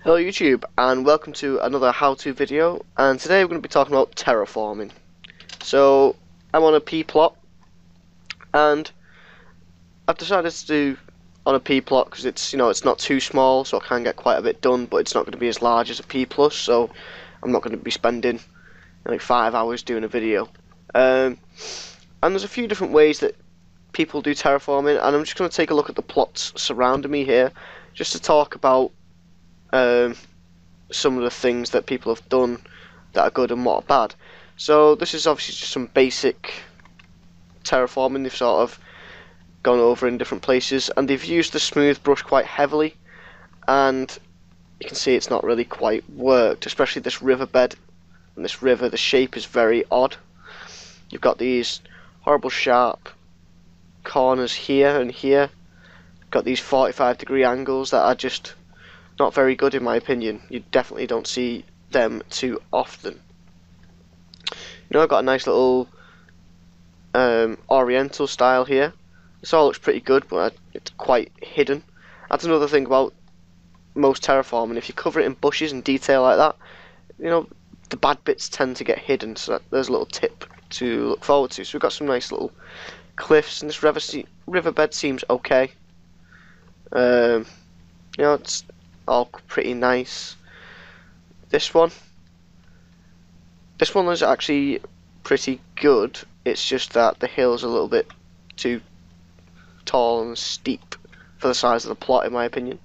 Hello YouTube, and welcome to another how-to video, and today we're going to be talking about terraforming. So I'm on a P plot, and I've decided to do on a P plot because it's not too small, so I can get quite a bit done, but it's not going to be as large as a P plus, so I'm not going to be spending like 5 hours doing a video. And there's a few different ways that people do terraforming, and I'm just going to take a look at the plots surrounding me here, just to talk about some of the things that people have done that are good and what are bad. So this is obviously just some basic terraforming they've sort of gone over in different places, and they've used the smooth brush quite heavily, and you can see it's not really quite worked, especially this riverbed and this river. The shape is very odd. You've got these horrible sharp corners here and here. You've got these 45-degree angles that are just not very good in my opinion. You definitely don't see them too often. I've got a nice little oriental style here. This all looks pretty good, but it's quite hidden. That's another thing about most terraforming. If you cover it in bushes and detail like that, the bad bits tend to get hidden, so there's a little tip to look forward to. So we've got some nice little cliffs, and this riverbed seems okay. It's all pretty nice. This one is actually pretty good. It's just that the hill's a little bit too tall and steep for the size of the plot, in my opinion.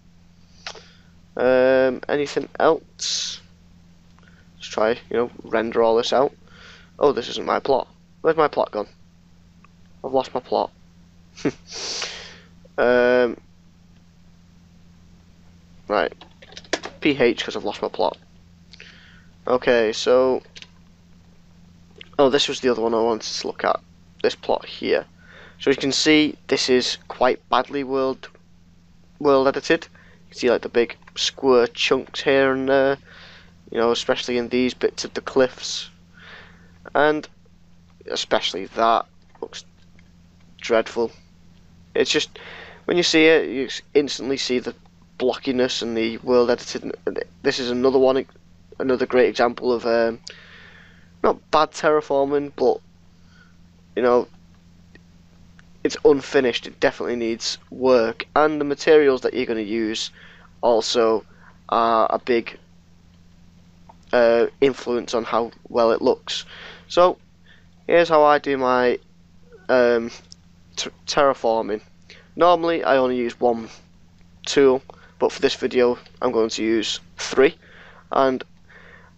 Anything else? Let's try, render all this out. Oh, this isn't my plot. Where's my plot gone? I've lost my plot. Right. PH because I've lost my plot. Okay, so this was the other one I wanted to look at. This plot here. So you can see this is quite badly world edited. You can see like the big square chunks here and there, especially in these bits of the cliffs, and especially that looks dreadful. It's just when you see it, you instantly see the blockiness and the world edited. This is another great example of not bad terraforming, but it's unfinished. It definitely needs work, and the materials that you're going to use also are a big influence on how well it looks. So here's how I do my terraforming. Normally I only use one tool, but for this video I'm going to use 3, and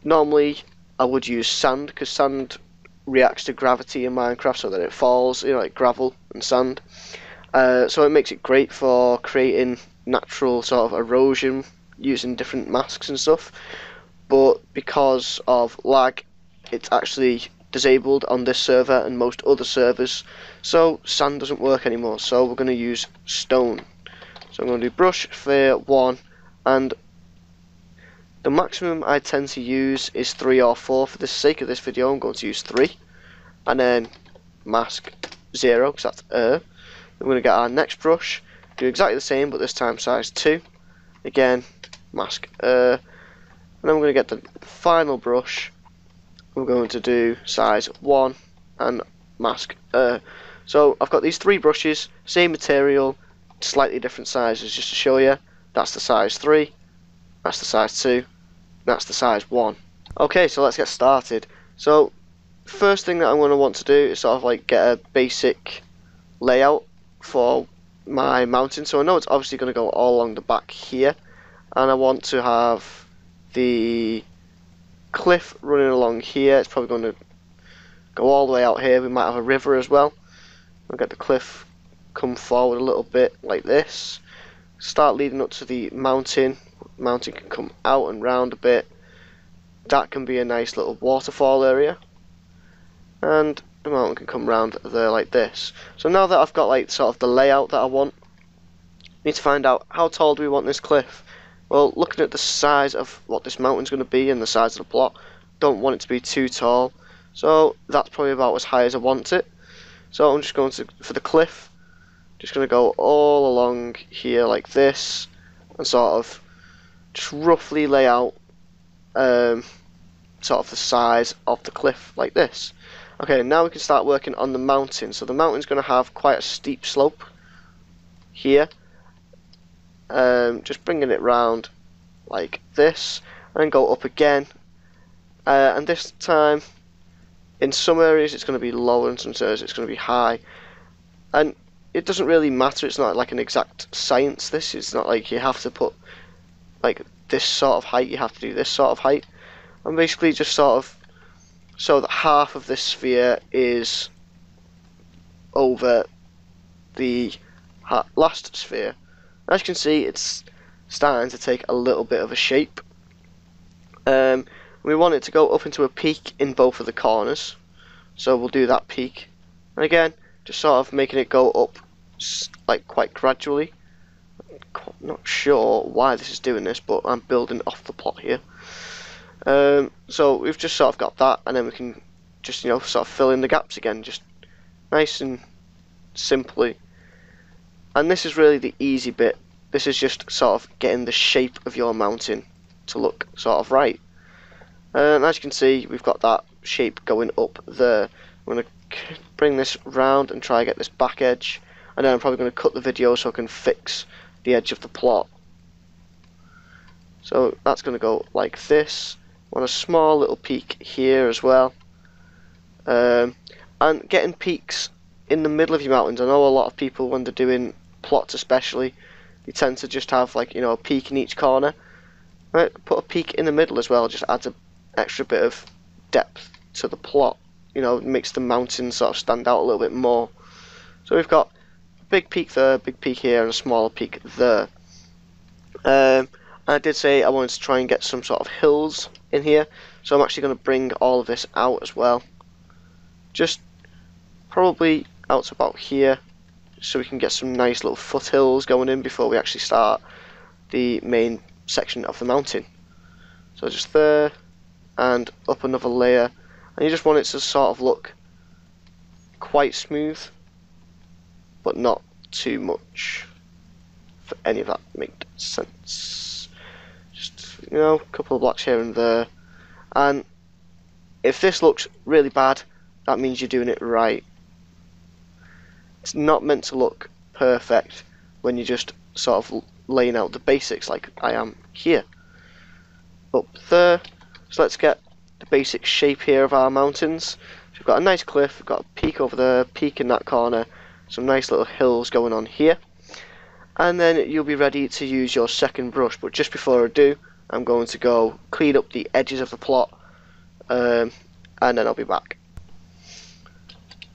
normally I would use sand because sand reacts to gravity in Minecraft so that it falls, like gravel and sand, so it makes it great for creating natural sort of erosion using different masks and stuff, but because of lag it's actually disabled on this server and most other servers, so sand doesn't work anymore, so we're going to use stone. So I'm going to do brush for 1, and the maximum I tend to use is 3 or 4. For the sake of this video I'm going to use 3, and then mask 0 because that's We're going to get our next brush, do exactly the same but this time size 2, again mask and then we're going to get the final brush. We're going to do size 1 and mask So I've got these 3 brushes, same material, slightly different sizes, just to show you. That's the size 3, that's the size 2, that's the size 1. Okay, so let's get started. So first thing that I'm going to want to do is sort of like get a basic layout for my mountain. So I know it's obviously going to go all along the back here, and I want to have the cliff running along here. It's probably going to go all the way out here. We might have a river as well. We'll get the cliff come forward a little bit like this, start leading up to the mountain. Mountain can come out and round a bit. That can be a nice little waterfall area, and the mountain can come round there like this. So now that I've got like sort of the layout that I want, I need to find out how tall do we want this cliff. Well, looking at the size of what this mountain's going to be and the size of the plot, don't want it to be too tall, so that's probably about as high as I want it. So I'm just going to, for the cliff, just going to go all along here like this and sort of just roughly lay out sort of the size of the cliff like this. Okay, now we can start working on the mountain. So the mountain's going to have quite a steep slope here. Just bringing it round like this, and then go up again. And this time, in some areas it's going to be lower, and some areas it's going to be high. And it doesn't really matter. It's not like an exact science. This is not like you have to put like this sort of height. You have to do this sort of height. And basically just sort of so that half of this sphere is over the last sphere. As you can see, it's starting to take a little bit of a shape. We want it to go up into a peak in both of the corners, so we'll do that peak. And again, just sort of making it go up like quite gradually. Not sure why this is doing this, but I'm building off the plot here. So we've just sort of got that, and then we can just, you know, sort of fill in the gaps again, just nice and simply. And this is really the easy bit. This is just sort of getting the shape of your mountain to look sort of right. And as you can see, we've got that shape going up there. I'm going to bring this round and try and get this back edge, and then I'm probably going to cut the video so I can fix the edge of the plot. So that's going to go like this. I want a small little peak here as well. And getting peaks in the middle of your mountains. I know a lot of people, when they're doing plots especially, you tend to just have, like, you know, a peak in each corner. Right, put a peak in the middle as well. Just adds an extra bit of depth to the plot. You know, makes the mountain sort of stand out a little bit more. So we've got a big peak there, big peak here, and a smaller peak there. I did say I wanted to try and get some sort of hills in here, so I'm actually going to bring all of this out as well. Just probably out to about here, so we can get some nice little foothills going in before we actually start the main section of the mountain. So just there, and up another layer, and you just want it to sort of look quite smooth, but not too much, for any of that makes sense. Just, you know, a couple of blocks here and there. And if this looks really bad, that means you're doing it right. It's not meant to look perfect when you're just sort of laying out the basics like I am here. Up there. So let's get the basic shape here of our mountains. So we've got a nice cliff, we've got a peak over there, peak in that corner, some nice little hills going on here. And then you'll be ready to use your second brush. But just before I do, I'm going to go clean up the edges of the plot, and then I'll be back.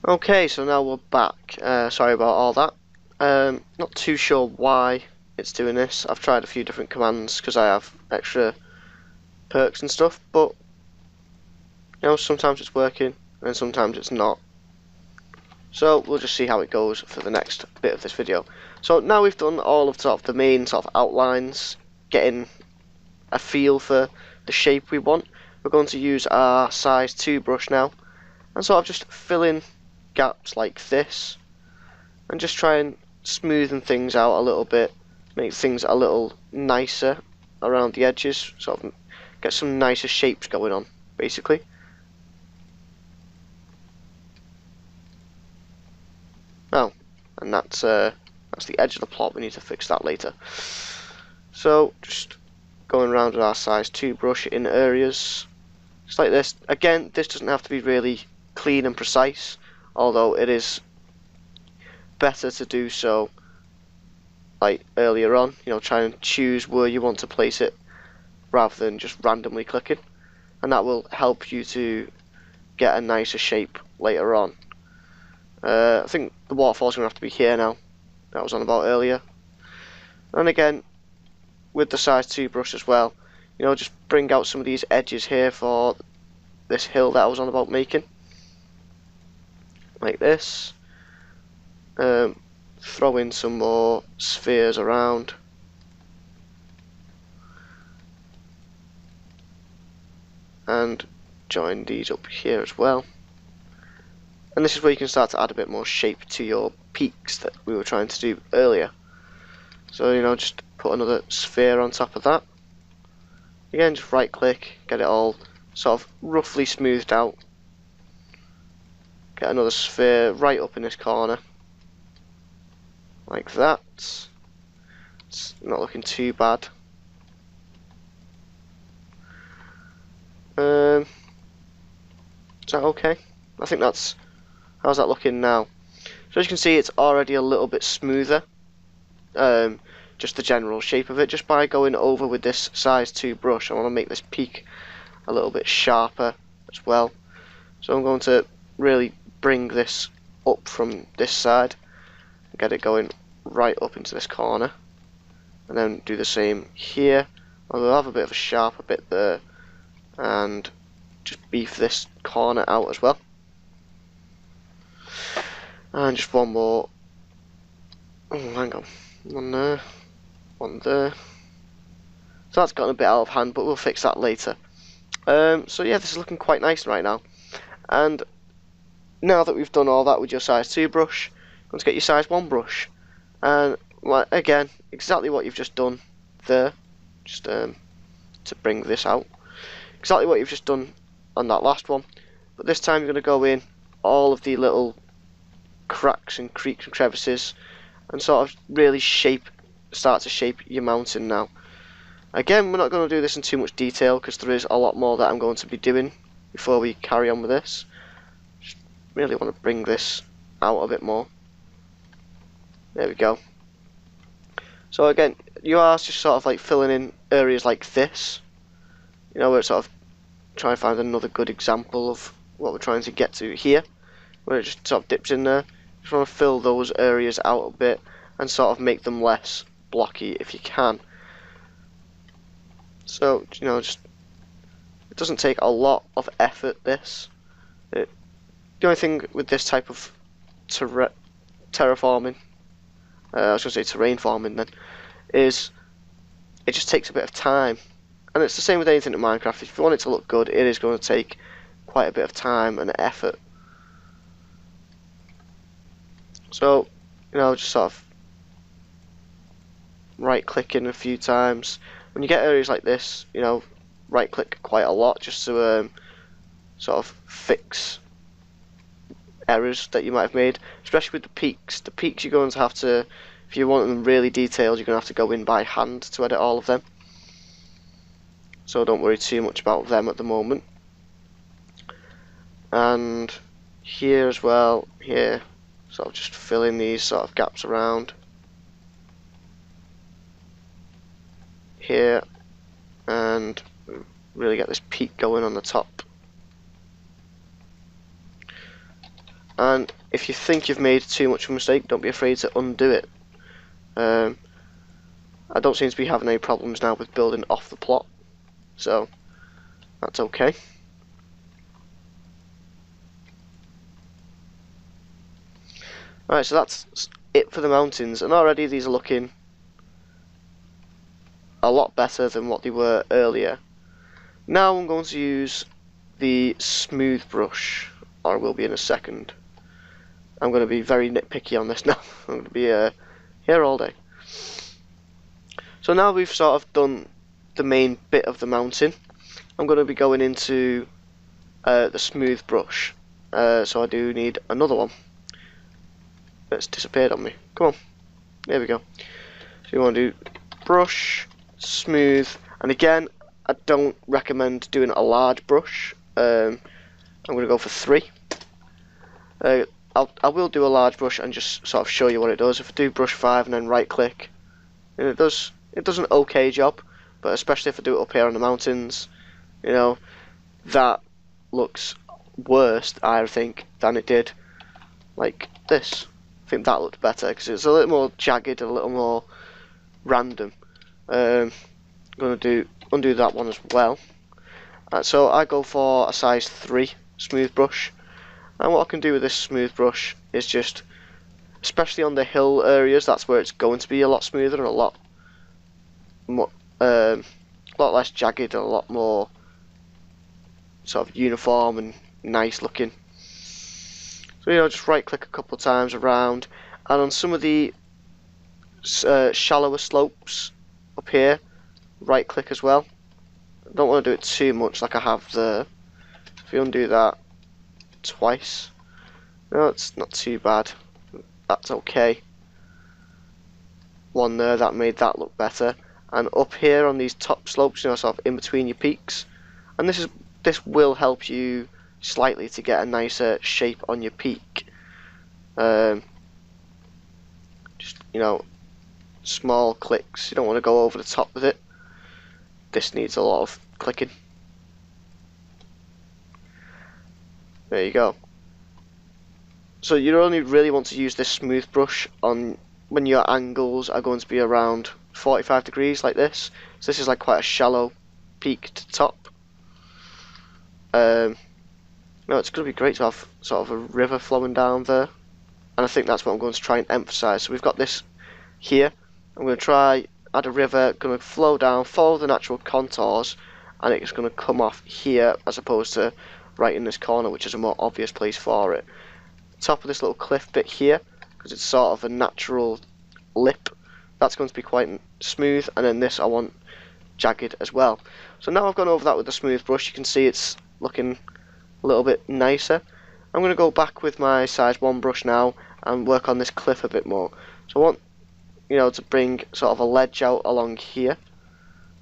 Okay, so now we're back. Sorry about all that. Not too sure why it's doing this. I've tried a few different commands because I have extra perks and stuff, but you know, sometimes it's working and sometimes it's not. So we'll just see how it goes for the next bit of this video. So now we've done all of sort of the main sort of outlines, getting a feel for the shape we want. We're going to use our size 2 brush now and sort of just fill in gaps like this and just try and smoothen things out a little bit, make things a little nicer around the edges, sort of get some nicer shapes going on, basically. Oh, and that's the edge of the plot. We need to fix that later. So just going around with our size 2 brush in areas just like this. Again, this doesn't have to be really clean and precise, although it is better to do so like earlier on. You know, try and choose where you want to place it rather than just randomly clicking, and that will help you to get a nicer shape later on. I think the waterfall's going to have to be here now. That was on about earlier. And again, with the size 2 brush as well, you know, just bring out some of these edges here for this hill that I was on about making. Like this. Throw in some more spheres around. And join these up here as well. And this is where you can start to add a bit more shape to your peaks that we were trying to do earlier. So, you know, just put another sphere on top of that. Again, just right click, get it all sort of roughly smoothed out. Get another sphere right up in this corner, like that. It's not looking too bad. Is that okay? I think that's... How's that looking now? So as you can see, it's already a little bit smoother. Just the general shape of it, just by going over with this size 2 brush. I want to make this peak a little bit sharper as well. So I'm going to really bring this up from this side, get it going right up into this corner, and then do the same here. I'll have a bit of a sharper bit there, and just beef this corner out as well. And just one more. Oh, hang on. One there. One there. So that's gotten a bit out of hand, but we'll fix that later. So yeah, this is looking quite nice right now. And now that we've done all that with your size 2 brush, I'm going to get your size 1 brush. And again, exactly what you've just done there. Just to bring this out. Exactly what you've just done on that last one. But this time you're going to go in all of the little cracks and creaks and crevices and sort of really start to shape your mountain now. Again, we're not going to do this in too much detail because there is a lot more that I'm going to be doing before we carry on with this. Just really want to bring this out a bit more. There we go. So again, you are just sort of like filling in areas like this. You know, we're sort of trying to find another good example of what we're trying to get to here, where it just sort of dips in there. Just want to fill those areas out a bit and sort of make them less blocky if you can. So, you know, just it doesn't take a lot of effort, this. The only thing with this type of terraforming, I was going to say terrain forming then, is it just takes a bit of time. And it's the same with anything in Minecraft. If you want it to look good, it is going to take quite a bit of time and effort. So, you know, just sort of right clicking a few times. When you get areas like this, you know, right click quite a lot just to sort of fix errors that you might have made, especially with the peaks. The peaks you're going to have to, if you want them really detailed, you're going to have to go in by hand to edit all of them. So don't worry too much about them at the moment. And here as well, here, sort of just fill in these sort of gaps around. Here, and really get this peak going on the top. And if you think you've made too much of a mistake, don't be afraid to undo it. I don't seem to be having any problems now with building off the plot, so that's okay. Alright, so that's it for the mountains, and already these are looking a lot better than what they were earlier. Now I'm going to use the smooth brush, or I will be in a second. I'm going to be very nitpicky on this now. I'm going to be here all day. So now we've sort of done the main bit of the mountain, I'm going to be going into the smooth brush. So I do need another one. It's disappeared on me. Come on. There we go. So you want to do brush, smooth, and again, I don't recommend doing a large brush. I'm going to go for 3. I will do a large brush and just sort of show you what it does. If I do brush 5 and then right click, and it does an okay job, but especially if I do it up here on the mountains, you know, that looks worse, I think, than it did like this. I think that looked better because it's a little more jagged, a little more random. I'm going to undo that one as well. So I go for a size 3 smooth brush, and what I can do with this smooth brush is just, especially on the hill areas, that's where it's going to be a lot smoother and a lot less jagged and a lot more sort of uniform and nice looking. So, you know, just right click a couple of times around, and on some of the shallower slopes up here, right click as well, I don't want to do it too much like I have there. If you undo that twice, no, it's not too bad. That's okay. One there, that made that look better. And up here on these top slopes, you know, sort of in between your peaks, and this will help you slightly to get a nicer shape on your peak. Just, you know, small clicks. You don't want to go over the top with it. This needs a lot of clicking. There you go. So you only really want to use this smooth brush on when your angles are going to be around 45 degrees like this. So this is like quite a shallow peak to top. No, it's going to be great to have sort of a river flowing down there, and I think that's what I'm going to try and emphasize. So we've got this here. I'm going to try add a river, going to flow down, follow the natural contours, and it's going to come off here as opposed to right in this corner, which is a more obvious place for it. Top of this little cliff bit here, because it's sort of a natural lip, that's going to be quite smooth, and then this I want jagged as well. So now I've gone over that with the smooth brush, you can see it's looking a little bit nicer. I'm going to go back with my size 1 brush now and work on this cliff a bit more. So I want, you know, to bring sort of a ledge out along here.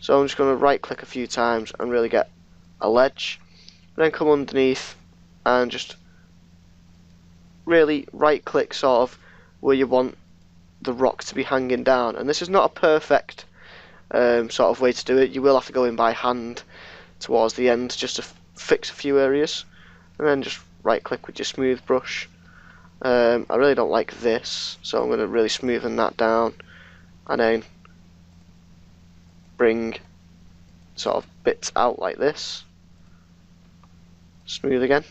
So I'm just going to right click a few times and really get a ledge, and then come underneath and just really right click sort of where you want the rock to be hanging down. And this is not a perfect sort of way to do it. You will have to go in by hand towards the end just to fix a few areas, and then just right click with your smooth brush. I really don't like this, so I'm going to really smoothen that down, and then bring sort of bits out like this. Smooth again.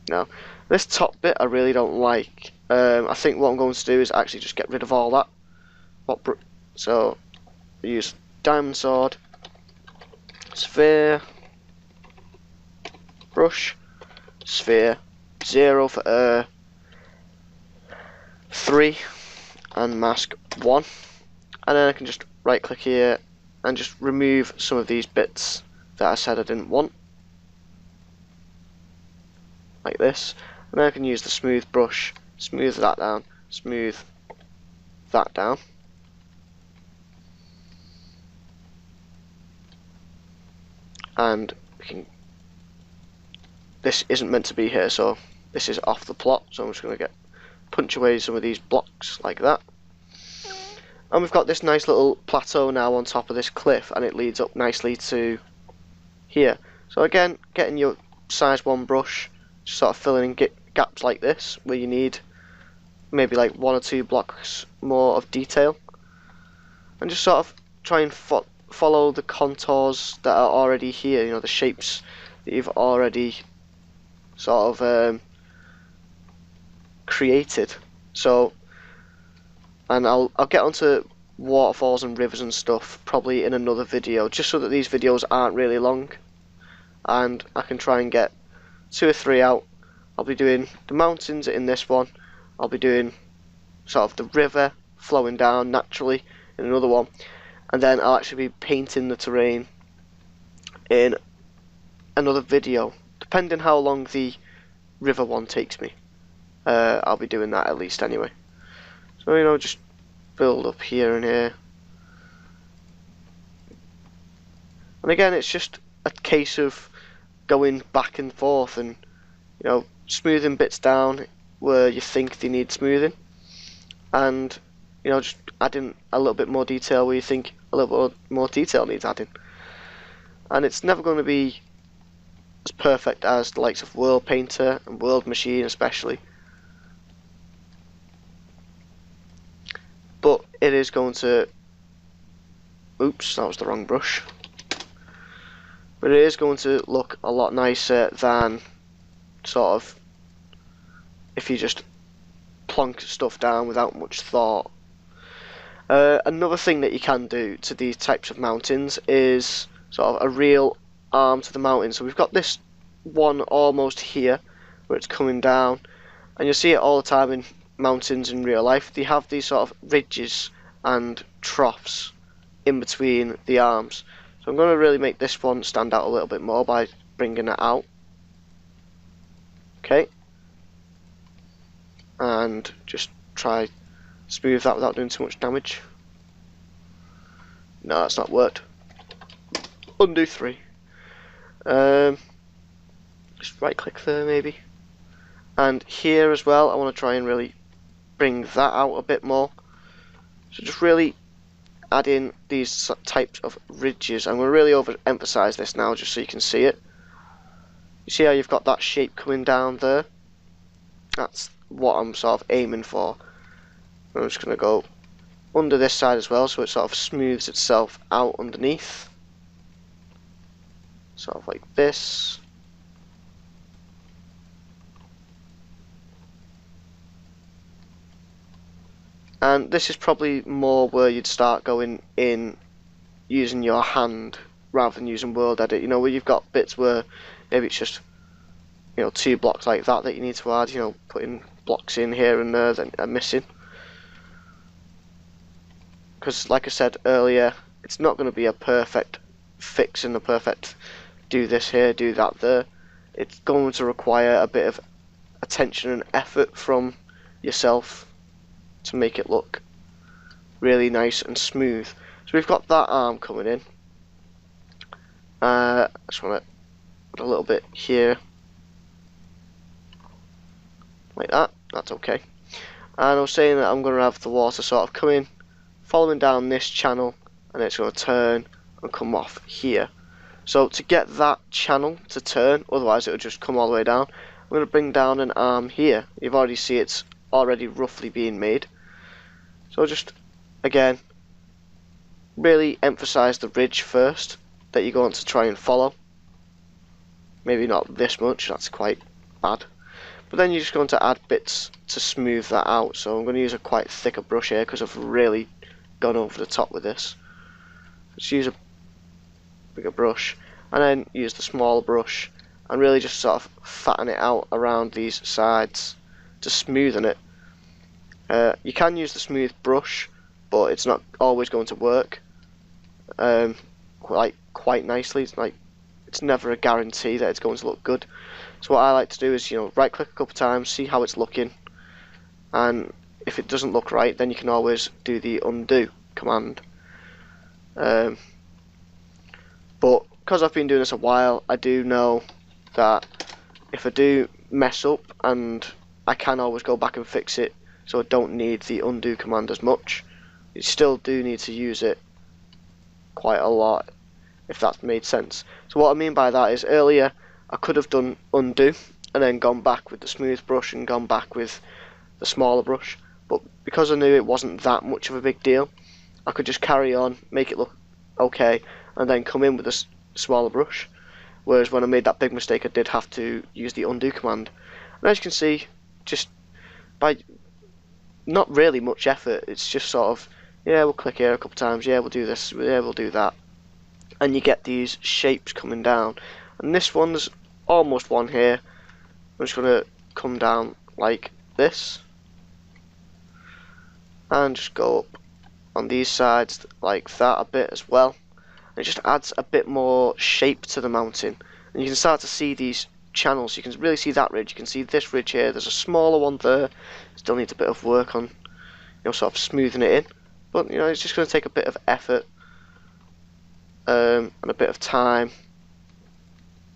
Now, this top bit I really don't like. I think what I'm going to do is actually just get rid of all that. So, use diamond sword, sphere, brush, sphere, 0 for air, 3, and mask 1. And then I can just right click here and just remove some of these bits that I said I didn't want. Like this. And then I can use the smooth brush, smooth that down, smooth that down. And we can, this isn't meant to be here, so this is off the plot, so I'm just going to punch away some of these blocks like that. And we've got this nice little plateau now on top of this cliff, and it leads up nicely to here. So again, getting your size 1 brush, just sort of filling in gaps like this where you need maybe like 1 or 2 blocks more of detail, and just sort of try and follow the contours that are already here, you know, the shapes that you've already sort of created. So, and I'll get onto waterfalls and rivers and stuff probably in another video, just so that these videos aren't really long and I can try and get 2 or 3 out. I'll be doing the mountains in this one, I'll be doing sort of the river flowing down naturally in another one, and then I'll actually be painting the terrain in another video, depending how long the river one takes me. I'll be doing that at least anyway. So, you know, just build up here and here. And again, it's just a case of going back and forth and, you know, smoothing bits down where you think they need smoothing, and, you know, just adding a little bit more detail where you think a little bit more detail needs adding. And it's never going to be as perfect as the likes of World Painter and World Machine especially, but it is going to, oops, that was the wrong brush, but it is going to look a lot nicer than sort of if you just plonk stuff down without much thought. Another thing that you can do to these types of mountains is sort of a real arm to the mountain. So we've got this one almost here where it's coming down, and you'll see it all the time in mountains in real life. They have these sort of ridges and troughs in between the arms. So So I'm going to really make this one stand out a little bit more by bringing it out. Okay. And just try smooth that without doing too much damage. No, that's not worked. Undo 3. Just right click there maybe. And here as well, I want to try and really bring that out a bit more. So just really add in these types of ridges. I'm going to really overemphasize this now just so you can see it. You see how you've got that shape coming down there? That's what I'm sort of aiming for. I'm just going to go under this side as well so it sort of smooths itself out underneath. Sort of like this. And this is probably more where you'd start going in using your hand rather than using World Edit. You know, where you've got bits where maybe it's just, you know, 2 blocks like that you need to add, you know, putting blocks in here and there that are missing. Because like I said earlier, it's not going to be a perfect fix and a perfect do this here, do that there. It's going to require a bit of attention and effort from yourself to make it look really nice and smooth. So we've got that arm coming in. I just want to put a little bit here, like that. That's okay. And I was saying that I'm going to have the water sort of coming, following down this channel, and it's going to turn and come off here. So to get that channel to turn, otherwise it will just come all the way down, I'm going to bring down an arm here. You've already see it's already roughly being made. So just, again, really emphasize the ridge first that you're going to try and follow. Maybe not this much, that's quite bad. But then you're just going to add bits to smooth that out. So I'm going to use a quite thicker brush here because I've really gone over the top with this. Just use a bigger brush and then use the smaller brush and really just sort of fatten it out around these sides to smoothen it. You can use the smooth brush, but it's not always going to work quite nicely. It's never a guarantee that it's going to look good. So what I like to do is, you know, right click a couple of times, see how it's looking, and if it doesn't look right, then you can always do the undo command. But because I've been doing this a while, I do know that if I do mess up, and I can always go back and fix it, so I don't need the undo command as much. You still do need to use it quite a lot, if that's made sense. So what I mean by that is, earlier I could have done undo and then gone back with the smooth brush and gone back with the smaller brush, but because I knew it wasn't that much of a big deal, I could just carry on, make it look okay, and then come in with a smaller brush. Whereas when I made that big mistake, I did have to use the undo command. And as you can see, just by not really much effort, it's just sort of, yeah, we'll click here a couple times, yeah, we'll do this, yeah, we'll do that, and you get these shapes coming down. And this one's almost one here. I'm just going to come down like this and just go up on these sides like that a bit as well. It just adds a bit more shape to the mountain, and you can start to see these channels. You can really see that ridge, you can see this ridge here, there's a smaller one there, still needs a bit of work on, you know, sort of smoothing it in, but you know, it's just going to take a bit of effort and a bit of time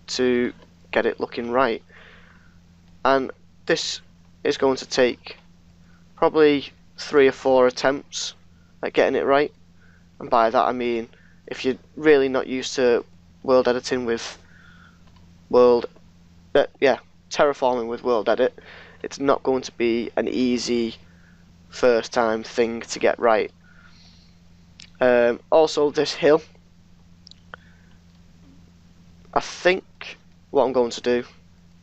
to get it looking right. And this is going to take probably 3 or 4 attempts at getting it right, and by that I mean if you're really not used to world editing with terraforming with World Edit, it's not going to be an easy first time thing to get right. Also, this hill, I think what I'm going to do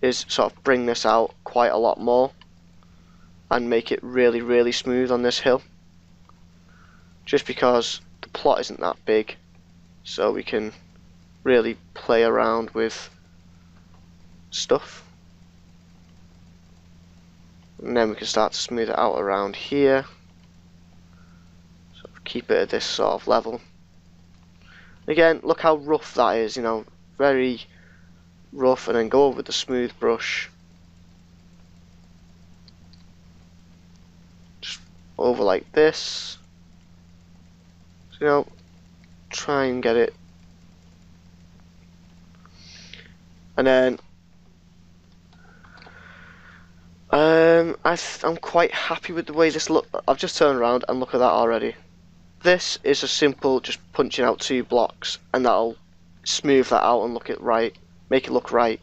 is sort of bring this out quite a lot more and make it really, really smooth on this hill, just because the plot isn't that big, so we can really play around with stuff. And then we can start to smooth it out around here, so keep it at this sort of level. Again, look how rough that is, you know, very rough. And then go over with the smooth brush, just over like this. So, you know, try and get it. And then I'm quite happy with the way this look. I've just turned around and look at that already. This is a simple just punching out 2 blocks, and that'll smooth that out and look it right, make it look right.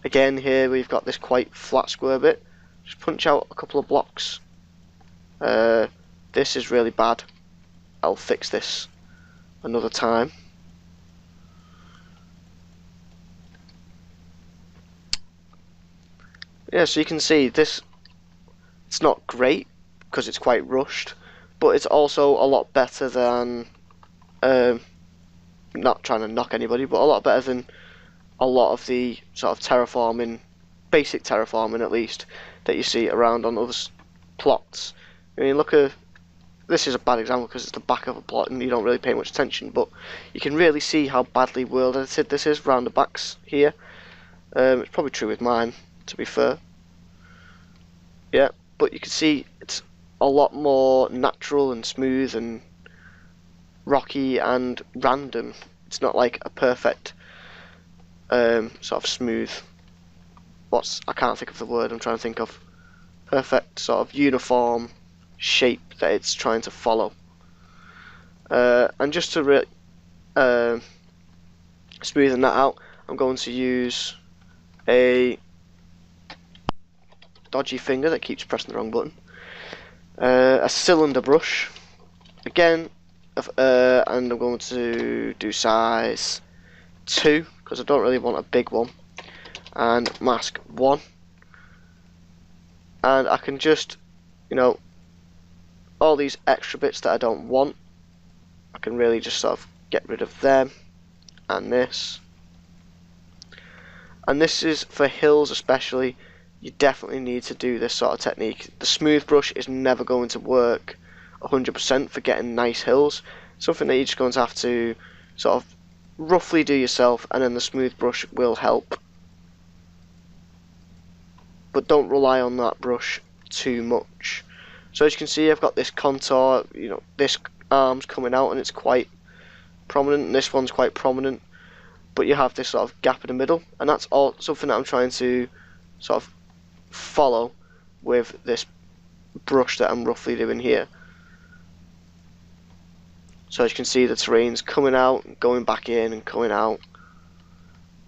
Again, here we've got this quite flat square bit. Just punch out a couple of blocks. This is really bad. I'll fix this another time. Yeah, so you can see this, it's not great because it's quite rushed, but it's also a lot better than, not trying to knock anybody, but a lot better than a lot of the sort of terraforming, basic terraforming at least, that you see around on other plots. I mean, look at, this is a bad example because it's the back of a plot and you don't really pay much attention, but you can really see how badly world edited this is round the backs here. It's probably true with mine, to be fair. Yeah, but you can see it's a lot more natural and smooth and rocky and random. It's not like a perfect sort of smooth, I can't think of the word I'm trying to think of, perfect sort of uniform shape that it's trying to follow. And just to smoothen that out, I'm going to use a dodgy finger that keeps pressing the wrong button, a cylinder brush again, and I'm going to do size 2 because I don't really want a big one, and mask 1, and I can just, you know, all these extra bits that I don't want, I can really just sort of get rid of them, and this is for hills especially. You definitely need to do this sort of technique. The smooth brush is never going to work 100% for getting nice hills. Something that you're just going to have to sort of roughly do yourself, and then the smooth brush will help. But don't rely on that brush too much. So as you can see, I've got this contour, you know, this arm's coming out and it's quite prominent, and this one's quite prominent, but you have this sort of gap in the middle, and that's all something that I'm trying to sort of follow with this brush that I'm roughly doing here. So as you can see, the terrain's coming out and going back in and coming out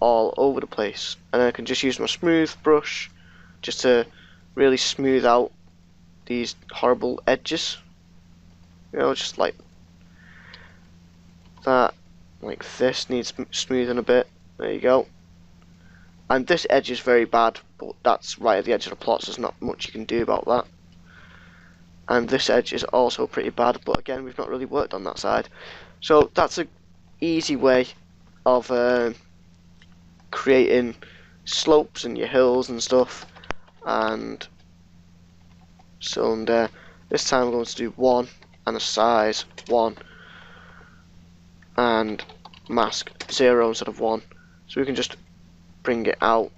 all over the place, and I can just use my smooth brush just to really smooth out these horrible edges, you know, just like that. Like this needs smoothing a bit. There you go. And this edge is very bad, but that's right at the edge of the plot, so there's not much you can do about that. And this edge is also pretty bad, but again, we've not really worked on that side. So that's an easy way of creating slopes and your hills and stuff. And cylinder, this time I'm going to do 1 and a size 1 and mask 0 instead of 1, so we can just bring it out.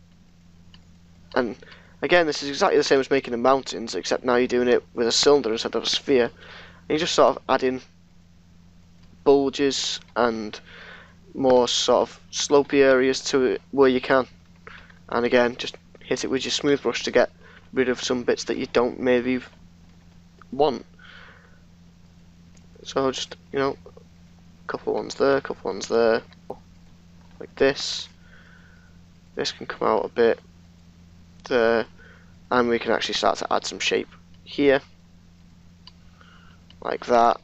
And again, this is exactly the same as making the mountains, except now you're doing it with a cylinder instead of a sphere, and you're just sort of adding bulges and more sort of slopey areas to it where you can, and again just hit it with your smooth brush to get rid of some bits that you don't maybe want. So just, you know, a couple ones there, a couple ones there, like this. This can come out a bit there, and we can actually start to add some shape here, like that.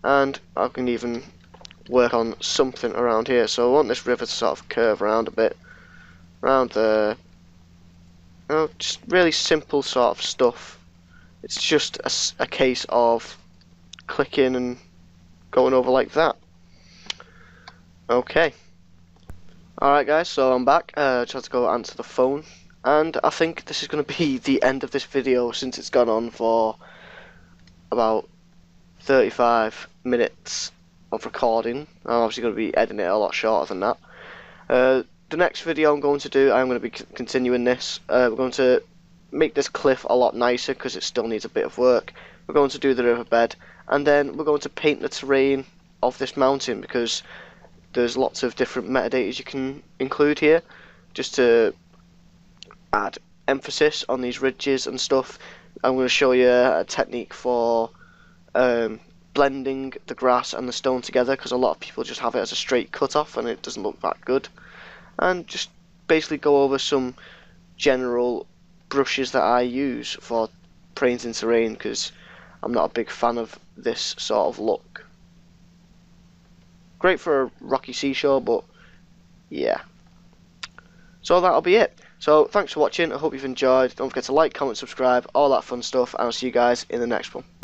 And I can even work on something around here. So I want this river to sort of curve around a bit, around there. You know, just really simple sort of stuff. It's just a case of clicking and going over like that. Okay. Alright guys, so I'm back. Just had to go answer the phone, and I think this is going to be the end of this video since it's gone on for about 35 minutes of recording. I'm obviously going to be editing it a lot shorter than that. The next video I'm going to do, I'm going to be continuing this. We're going to make this cliff a lot nicer because it still needs a bit of work. We're going to do the riverbed, and then we're going to paint the terrain of this mountain because there's lots of different metadata you can include here just to add emphasis on these ridges and stuff. I'm going to show you a technique for blending the grass and the stone together because a lot of people just have it as a straight cut off and it doesn't look that good. And just basically go over some general brushes that I use for painting terrain because I'm not a big fan of this sort of look. Great for a rocky seashore, but yeah. So that'll be it. So thanks for watching. I hope you've enjoyed. Don't forget to like, comment, subscribe, all that fun stuff, and I'll see you guys in the next one.